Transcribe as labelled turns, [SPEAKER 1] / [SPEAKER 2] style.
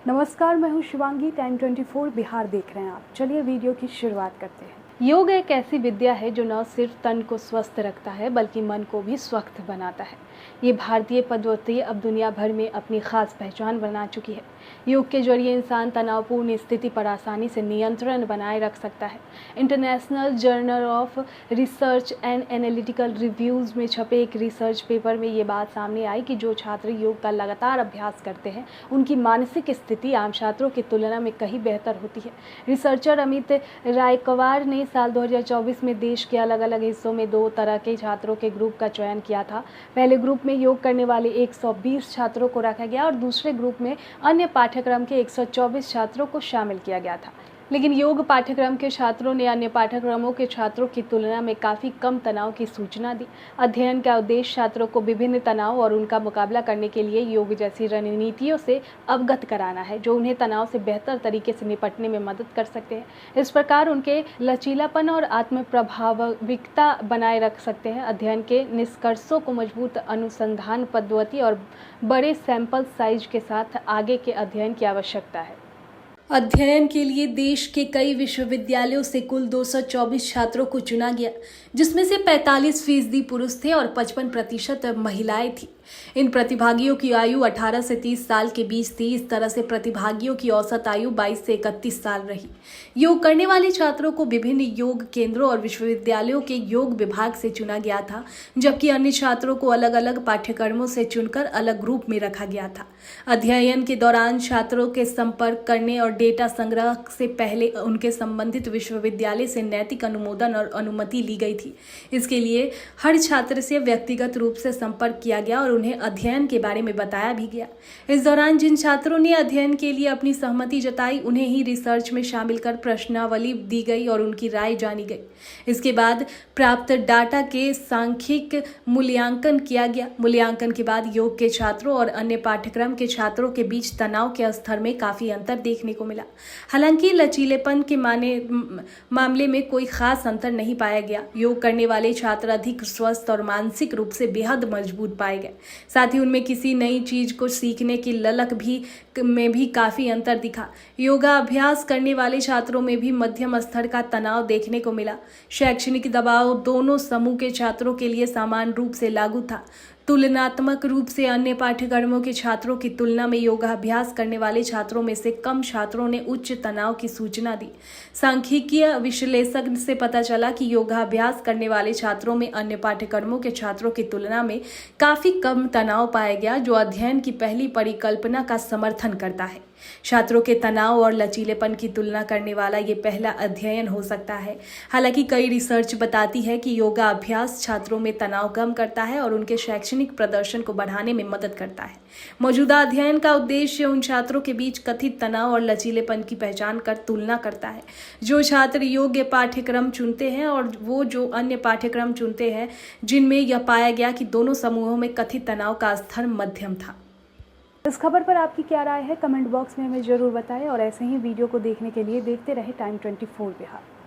[SPEAKER 1] नमस्कार, मैं हूँ शिवांगी। टाइम 24 बिहार देख रहे हैं आप। चलिए वीडियो की शुरुआत करते हैं। योग एक ऐसी विद्या है जो न सिर्फ तन को स्वस्थ रखता है बल्कि मन को भी स्वस्थ बनाता है। ये भारतीय पद्धति अब दुनिया भर में अपनी खास पहचान बना चुकी है। योग के जरिए इंसान तनावपूर्ण स्थिति पर आसानी से नियंत्रण बनाए रख सकता है। International journal of research and analytical reviews में छपे एक रिसर्च पेपर में ये बात सामने आई कि जो छात्र योग का लगातार अभ्यास करते हैं उनकी मानसिक स्थिति आम छात्रों की तुलना में कहीं बेहतर होती है। रिसर्चर अमित रायकवार ने साल 2024 में देश के अलग अलग हिस्सों में 2 तरह के छात्रों के ग्रुप का चयन किया था। पहले ग्रुप में योग करने वाले 120 छात्रों को रखा गया और दूसरे ग्रुप में अन्य पाठ्यक्रम के 124 छात्रों को शामिल किया गया था। लेकिन योग पाठ्यक्रम के छात्रों ने अन्य पाठ्यक्रमों के छात्रों की तुलना में काफ़ी कम तनाव की सूचना दी। अध्ययन का उद्देश्य छात्रों को विभिन्न तनाव और उनका मुकाबला करने के लिए योग जैसी रणनीतियों से अवगत कराना है जो उन्हें तनाव से बेहतर तरीके से निपटने में मदद कर सकते हैं। इस प्रकार उनके लचीलापन और आत्म प्रभाविकता बनाए रख सकते हैं। अध्ययन के निष्कर्षों को मजबूत अनुसंधान पद्धति और बड़े सैंपल साइज के साथ आगे के अध्ययन की आवश्यकता है। अध्ययन के लिए देश के कई विश्वविद्यालयों से कुल 224 छात्रों को चुना गया, जिसमें से 45% पुरुष थे और 55% महिलाएं थी। इन प्रतिभागियों की आयु 18 से 30 साल के बीच थी। इस तरह से प्रतिभागियों की औसत आयु 22 से 31 साल रही। योग करने वाले छात्रों को विभिन्न योग केंद्रों और विश्वविद्यालयों के योग विभाग से चुना गया था, जबकि अन्य छात्रों को अलग अलग पाठ्यक्रमों से चुनकर अलग ग्रुप में रखा गया था। अध्ययन के दौरान छात्रों के संपर्क करने और डेटा संग्रह से पहले उनके संबंधित विश्वविद्यालय से नैतिक अनुमोदन और अनुमति ली गई थी। इसके लिए हर छात्र से व्यक्तिगत रूप से संपर्क किया गया और उन्हें अध्ययन के बारे में बताया भी गया। इस दौरान जिन छात्रों ने अध्ययन के लिए अपनी सहमति जताई उन्हें ही रिसर्च में शामिल कर प्रश्नावली दी गई और उनकी राय जानी गई। इसके बाद प्राप्त डाटा के सांख्यिक मूल्यांकन किया गया। मूल्यांकन के बाद योग के छात्रों और अन्य पाठ्यक्रम के छात्रों के बीच तनाव के स्तर में काफी अंतर देखने को मिला। हालांकि लचीलेपन के मामले में कोई खास अंतर नहीं पाया गया। योग करने वाले छात्र अधिक स्वस्थ और मानसिक रूप से बेहद मजबूत पाए गए। साथ ही उनमें किसी नई चीज को सीखने की ललक में भी काफी अंतर दिखा। योगा अभ्यास करने वाले छात्रों में भी मध्यम स्तर का तनाव देखने को मिला। शैक्षणिक दबाव दोनों समूह के छात्रों के लिए समान रूप से लागू था। तुलनात्मक रूप से अन्य पाठ्यक्रमों के छात्रों की तुलना में योगाभ्यास करने वाले छात्रों में से कम छात्रों ने उच्च तनाव की सूचना दी। सांख्यिकीय विश्लेषण से पता चला कि योगाभ्यास करने वाले छात्रों में अन्य पाठ्यक्रमों के छात्रों की तुलना में काफी कम तनाव पाया गया, जो अध्ययन की पहली परिकल्पना का समर्थन करता है। छात्रों के तनाव और लचीलेपन की तुलना करने वाला ये पहला अध्ययन हो सकता है। हालांकि कई रिसर्च बताती है कि योगा अभ्यास छात्रों में तनाव कम करता है और उनके शैक्षणिक प्रदर्शन को बढ़ाने में मदद करता है। मौजूदा अध्ययन का उद्देश्य उन छात्रों के बीच कथित तनाव और लचीलेपन की पहचान कर तुलना करता है जो छात्र योग्य पाठ्यक्रम चुनते हैं और वो जो अन्य पाठ्यक्रम चुनते हैं जिनमें यह पाया गया कि दोनों समूहों में कथित तनाव का स्तर मध्यम था। इस खबर पर आपकी क्या राय है? कमेंट बॉक्स में हमें जरूर बताएं और ऐसे ही वीडियो को देखने के लिए देखते रहे टाइम 24 बिहार।